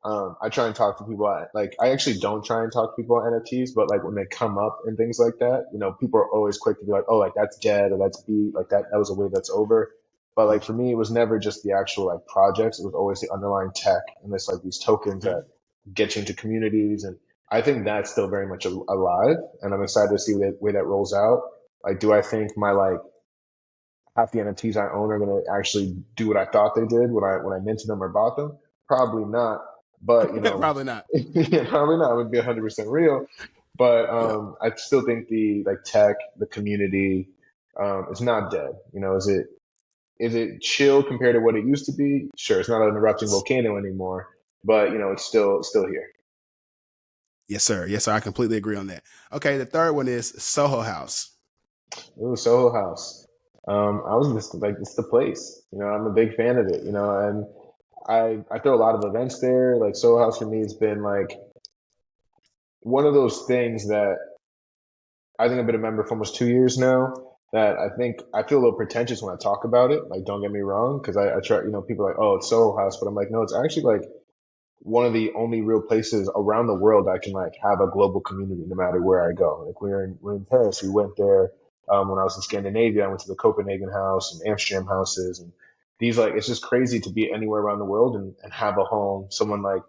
I try and talk to people like I actually don't try and talk to people on NFTs, but like when they come up and things like that, people are always quick to be like, oh, like that's dead or that's beat, like that was a wave that's over. But like for me, it was never just the actual like projects; it was always the underlying tech and this like these tokens Okay. that get you into communities. And I think that's still very much alive. And I'm excited to see the way that rolls out. Like, do I think my like half the NFTs I own are going to actually do what I thought they did when I minted them or bought them? Probably not. But Probably not. yeah, probably not. It would be 100% real. But Yeah. I still think the like tech, the community, is not dead. Is it chill compared to what it used to be? Sure, it's not an erupting volcano anymore, but it's still here. Yes, sir. Yes, sir. I completely agree on that. Okay, the third one is Soho House. Ooh, Soho House. I was just like, it's the place. I'm a big fan of it. And I throw a lot of events there. Like Soho House for me has been like one of those things that I think I've been a member for almost 2 years now. That I think I feel a little pretentious when I talk about it. Like, don't get me wrong, because I try. People are like, oh, it's Soho House, but I'm like, no, it's actually like one of the only real places around the world I can like have a global community no matter where I go. Like we're in Paris. We went there when I was in Scandinavia. I went to the Copenhagen house and Amsterdam houses, and these like it's just crazy to be anywhere around the world and have a home. Someone like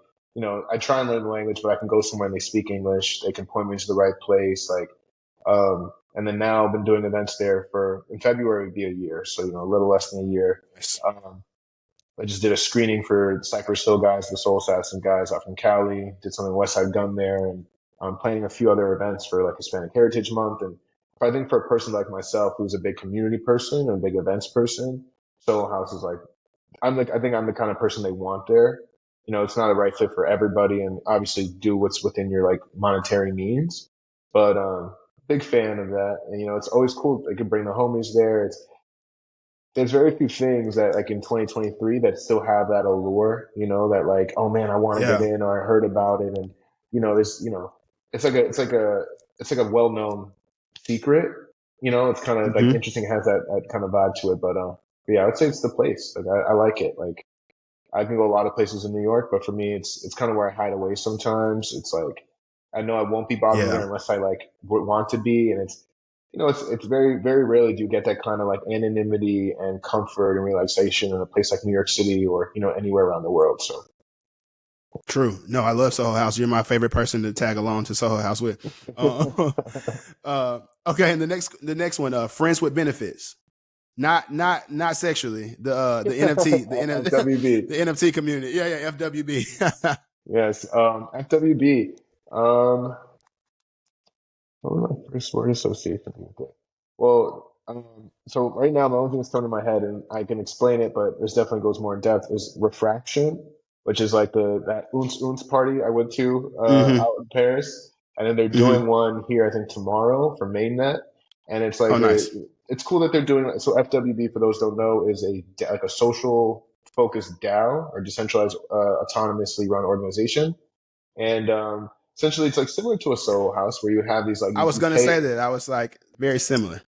I try and learn the language, but I can go somewhere and they speak English. They can point me to the right place. Like and then now I've been doing events there for in February would be a year, so a little less than a year. Nice. I just did a screening for Cypress Hill guys, the Soul Assassin guys out from Cali. Did something West Side Gun there, and I'm planning a few other events for like Hispanic Heritage Month. And I think for a person like myself, who's a big community person and a big events person, Soul House is like I think I'm the kind of person they want there. It's not a right fit for everybody, and obviously do what's within your like monetary means. But big fan of that, and it's always cool. They can bring the homies there. There's very few things that like in 2023 that still have that allure, that like, oh man, I want to get Yeah. in or I heard about it. And, this, it's like a well-known secret, it's kind of like Hmm. interesting. It has that kind of vibe to it. But yeah, I would say it's the place. Like I like it. Like I can go a lot of places in New York, but for me, it's kind of where I hide away sometimes. It's like, I know I won't be bothered there Yeah. unless I like would want to be. And it's very, very rarely do you get that kind of like anonymity and comfort and relaxation in a place like New York City or, anywhere around the world. So, True. No, I love Soho House. You're my favorite person to tag along to Soho House with. Uh, okay, and the next one, friends with benefits. Not sexually. The NFT, FWB. the NFT community. Yeah, FWB. Yes. FWB. Um, what was my first word association with it? Well, so right now the only thing that's coming to my head, and I can explain it, but this definitely goes more in depth, is refraction, which is like that Oons Oons party I went to Hmm. out in Paris, and then they're Hmm. doing one here I think tomorrow for mainnet, and it's Oh, like nice. it's cool that they're doing so. FWB, for those who don't know, is like a social focused DAO or decentralized autonomously run organization, and essentially it's like similar to a Soho House where you have these like I was you gonna pay say that. I was like very similar.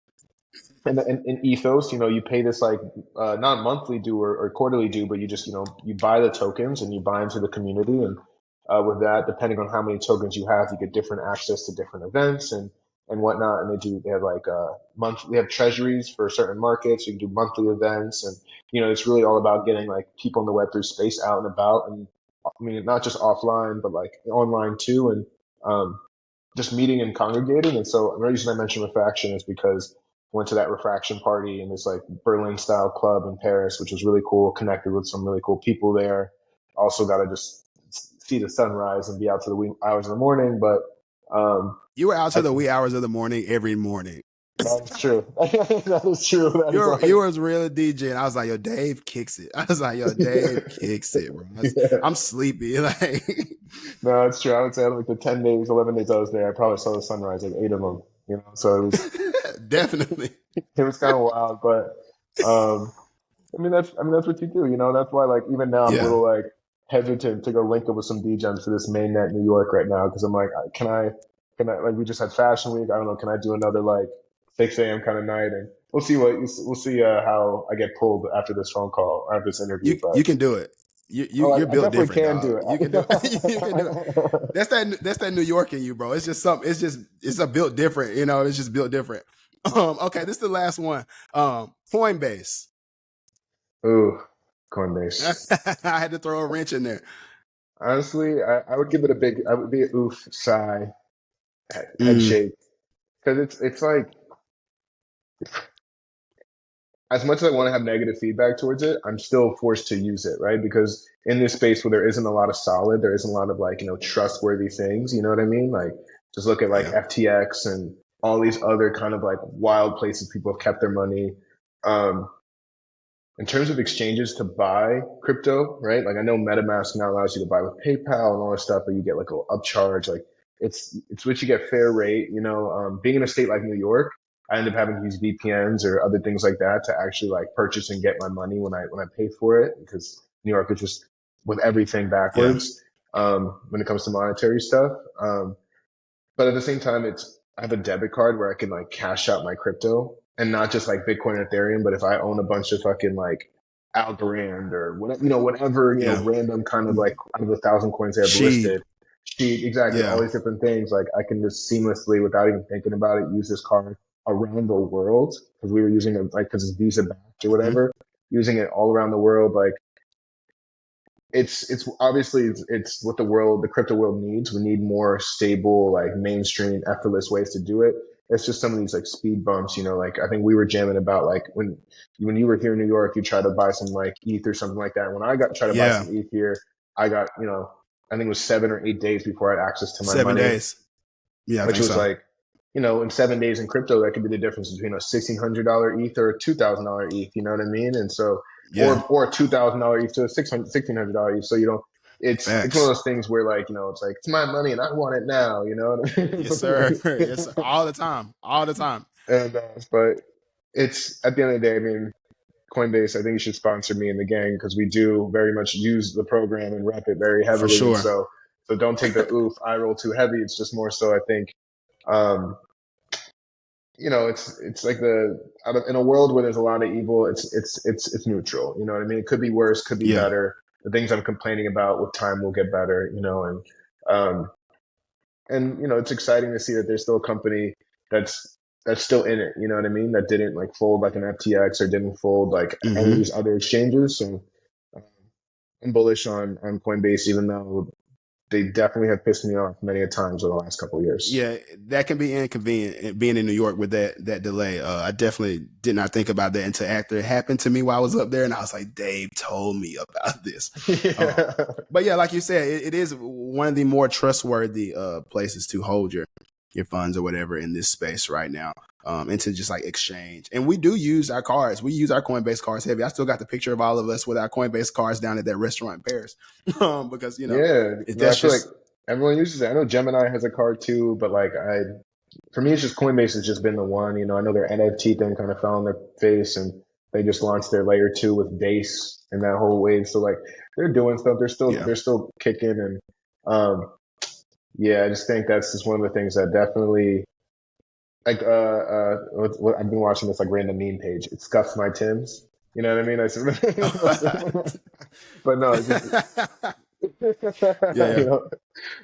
in ethos, you pay this like not monthly due or quarterly due, but you just you buy the tokens and you buy into the community, and with that, depending on how many tokens you have, you get different access to different events and whatnot. And they have like they have treasuries for certain markets. You can do monthly events, and it's really all about getting like people in the Web3 space out and about, and I mean not just offline, but like online too, and um, just meeting and congregating. And so the reason I mentioned refraction is because I went to that refraction party in this like Berlin style club in Paris, which was really cool. Connected with some really cool people there. Also got to just see the sunrise and be out to the wee hours in the morning. But You were out I, to the wee hours of the morning every morning. that's true. That is true. That is You like, was real DJ, and I was like, yo, Dave kicks it. I was like, yo, Dave kicks it, bro. yeah. I'm sleepy. Like, No, it's true. I would say out of like the 10 days, 11 days I was there, I probably saw the sunrise like 8 of them, you know. So definitely. it was kind of wild, but um, I mean, that's what you do, you know. That's why, like, even now I'm a Yeah. little like hesitant to go link up with some DJs for this main net New York right now because I'm like, can I, like, we just had Fashion Week. I don't know, can I do another like 6 a.m. kind of night? And we'll see how I get pulled after this phone call or after this interview. You But can do it. oh, You're I built definitely different, can dog. do You can do it. You can do it. it. That's that New York in you, bro. It's just something. It's a built different. You know, it's just built different. Okay, this is the last one. Coinbase. Ooh, Coinbase. I had to throw a wrench in there. Honestly, I would give it a big, I would be a oof, sigh, head Mm, shake, because it's like as much as I want to have negative feedback towards it, I'm still forced to use it, right? Because in this space where there isn't a lot of solid, there isn't a lot of like, trustworthy things, you know what I mean? Like just look at like yeah, FTX and all these other kind of like wild places people have kept their money. Um, in terms of exchanges to buy crypto, right? Like I know MetaMask now allows you to buy with PayPal and all this stuff, but you get like a little upcharge. Like it's what you get fair rate. Being in a state like New York, I end up having to use VPNs or other things like that to actually like purchase and get my money when I pay for it because New York is just with everything yeah, backwards when it comes to monetary stuff. But at the same time, I have a debit card where I can like cash out my crypto and not just like Bitcoin and Ethereum, but if I own a bunch of fucking like Algorand or whatever, whatever, yeah. random kind of like out of the thousand coins they have Sheep. listed, exactly, all Yeah. these different things, like I can just seamlessly, without even thinking about it, use this card around the world because we were using it like because it's Visa backed or Mhm. whatever, using it all around the world, like it's obviously it's what the crypto world needs. We need more stable, like mainstream, effortless ways to do it. It's just some of these like speed bumps, like I think we were jamming about like when you were here in New York, you try to buy some like ETH or something like that. When I got try to buy Yeah. some ETH here, I got, I think it was 7 or 8 days before I had access to my 7 money, days. Yeah, I which think was so. like, in 7 days in crypto, that could be the difference between a $1,600 ETH or a $2,000 ETH. You know what I mean? And so, Yeah. or a $2,000 ETH to a $1,600 ETH. So it's one of Facts. those things where like it's like it's my money and I want it now. You know what I Yes, sir. mean? Yes, sir. All the time. All the time. And but it's at the end of the day. I mean, Coinbase, I think you should sponsor me and the gang because we do very much use the program and rep it very For heavily. And sure. so don't take the oof eye roll too heavy. It's just more so I think. Um, it's like in a world where there's a lot of evil, it's neutral. You know what I mean? It could be worse, could be Yeah. better. The things I'm complaining about with time will get better. Um, it's exciting to see that there's still a company that's still in it. You know what I mean? That didn't like fold like an FTX or didn't fold like any of Hmm. these other exchanges. So um, I'm bullish on Coinbase, even though they definitely have pissed me off many a times over the last couple of years. Yeah, that can be inconvenient being in New York with that delay. I definitely did not think about that until after it happened to me while I was up there, and I was like, Dave told me about this. Yeah. But yeah, like you said, it is one of the more trustworthy places to hold your funds or whatever in this space right now. And to just like exchange. And we do use our cards. We use our Coinbase cards heavy. I still got the picture of all of us with our Coinbase cards down at that restaurant in Paris. Because, Yeah, no, I that's feel like just, everyone uses it. I know Gemini has a card too, but like for me, it's just Coinbase has just been the one. I know their NFT thing kind of fell on their face, and they just launched their layer two with Base and that whole wave. So like they're doing stuff. They're still yeah. they're still kicking, and yeah, I just think that's just one of the things that definitely like I've been watching this like random meme page. It scuffs my Tims. You know what I mean? But no, it's just Yeah, yeah.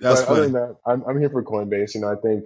That's But other than funny. that, I'm here for Coinbase. I think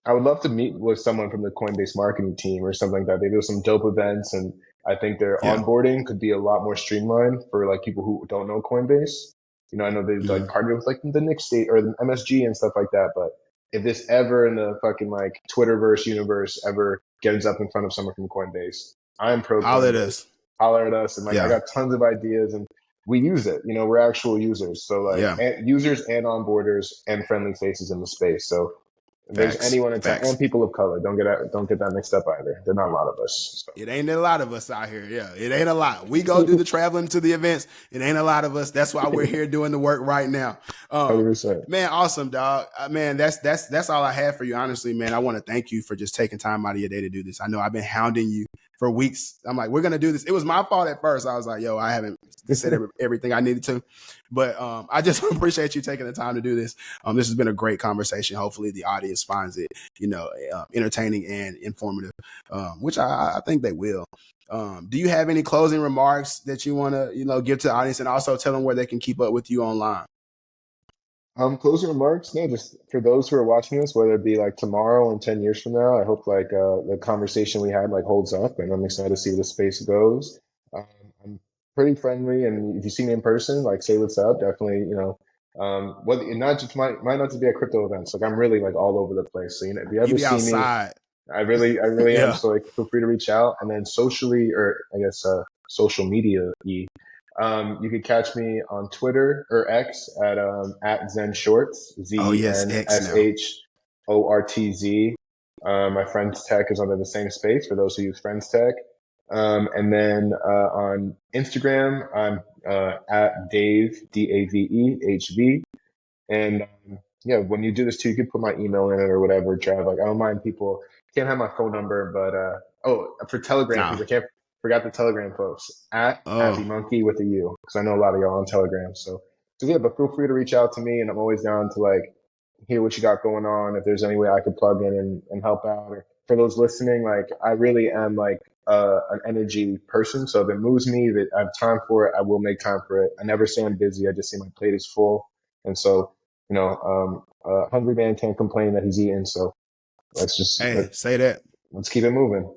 I would love to meet with someone from the Coinbase marketing team or something like that. They do some dope events, and I think their Yeah. onboarding could be a lot more streamlined for like people who don't know Coinbase. I know they've like Mhm. partnered with like the Knicks state or the MSG and stuff like that. But if this ever in the fucking like Twitterverse universe ever gets up in front of someone from Coinbase, I'm pro All it Coinbase. is. Holler at us, and like I Yeah. got tons of ideas, and we use it. You know, we're actual users. So like Yeah. users and onboarders and friendly faces in the space. So if there's Facts. anyone in town Facts. and people of color, don't get that mixed up either. There are not a lot of us. It ain't a lot of us out here. Yeah, it ain't a lot. We go do the traveling to the events. It ain't a lot of us. That's why we're here doing the work right now. 100%. Man, awesome, dog. Man, that's all I have for you. Honestly, man, I want to thank you for just taking time out of your day to do this. I know I've been hounding you for weeks. I'm like, we're gonna do this. It was my fault at first. I was like, yo, I haven't said everything I needed to, but I just appreciate you taking the time to do this. This has been a great conversation. Hopefully, the audience finds it, entertaining and informative, which I think they will. Do you have any closing remarks that you want to, give to the audience, and also tell them where they can keep up with you online? Closing remarks. No, just for those who are watching this, whether it be like tomorrow and 10 years from now, I hope like the conversation we had like holds up, and I'm excited to see where the space goes. Um, I'm pretty friendly, and if you see me in person, like say what's up. Definitely, whether it not just might not just be at crypto events. Like I'm really like all over the place. So if you You ever be see me, outside. I really am. Yeah. So like feel free to reach out, and then socially, or I guess social media. You could catch me on Twitter or X at Zen Shorts, Oh yes, X now. ZenShortz. My Friends Tech is under the same space for those who use Friends Tech. And then on Instagram, I'm at Dave DAVEHV. And yeah, when you do this too, you could put my email in it or whatever, Trav. Like I don't mind people can't have my phone number, but for Telegram people can't forgot the Telegram folks at Happy Munkey with a U, because I know a lot of y'all on Telegram. So yeah, but feel free to reach out to me, and I'm always down to like hear what you got going on. If there's any way I could plug in and help out, or for those listening, like I really am like an energy person. So if it moves me, that I have time for it, I will make time for it. I never say I'm busy. I just say my plate is full, and so hungry man can't complain that he's eating. So let's say that. Let's keep it moving.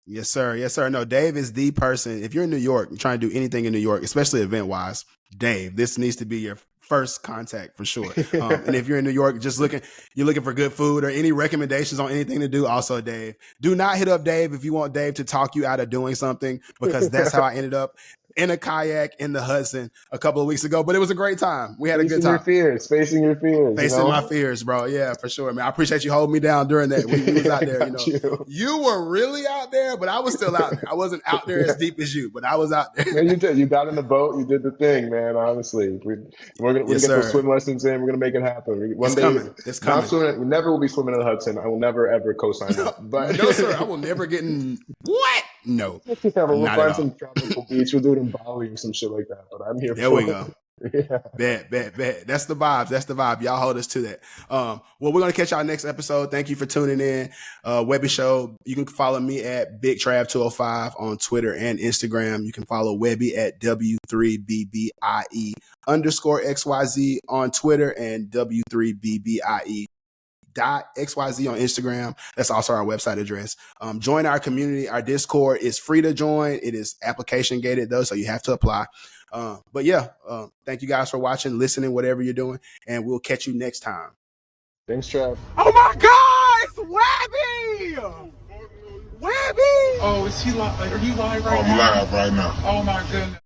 Yes, sir. Yes, sir. No, Dave is the person. If you're in New York, you're trying to do anything in New York, especially event wise, Dave, this needs to be your first contact for sure. And if you're in New York, you're looking for good food or any recommendations on anything to do, also Dave. Do not hit up Dave if you want Dave to talk you out of doing something, because that's how I ended up in a kayak in the Hudson a couple of weeks ago. But it was a great time. We had a good time. Facing your fears. Facing my fears, bro. Yeah, for sure, man. I appreciate you holding me down during that. We was out there, You were really out there, but I was still out there. I wasn't out there as deep as you, but I was out there. Man, you did. You got in the boat. You did the thing, man. Honestly, we're gonna get those swim lessons in. We're gonna make it happen. One day, it's coming. We never will be swimming in the Hudson. I will never ever co-sign that. But no, sir. I will never get in. What? No. We'll find some tropical beach. We'll do it in Bali or some shit like that. But I'm here. There we go. Yeah. Bet. That's the vibe. Y'all hold us to that. Well, we're going to catch y'all next episode. Thank you for tuning in. Webby Show. You can follow me at BigTrav205 on Twitter and Instagram. You can follow Webby at W3bbie _XYZ on Twitter and W3bbie .xyz on Instagram. That's also our website address. Join our community. Our Discord is free to join. It is application gated though, so you have to apply. But yeah, thank you guys for watching, listening, whatever you're doing, and we'll catch you next time. Thanks, Trav. Oh my God, it's Webby! Webby! Oh, is he live? Are you live right now? I'm live right now. Oh my goodness.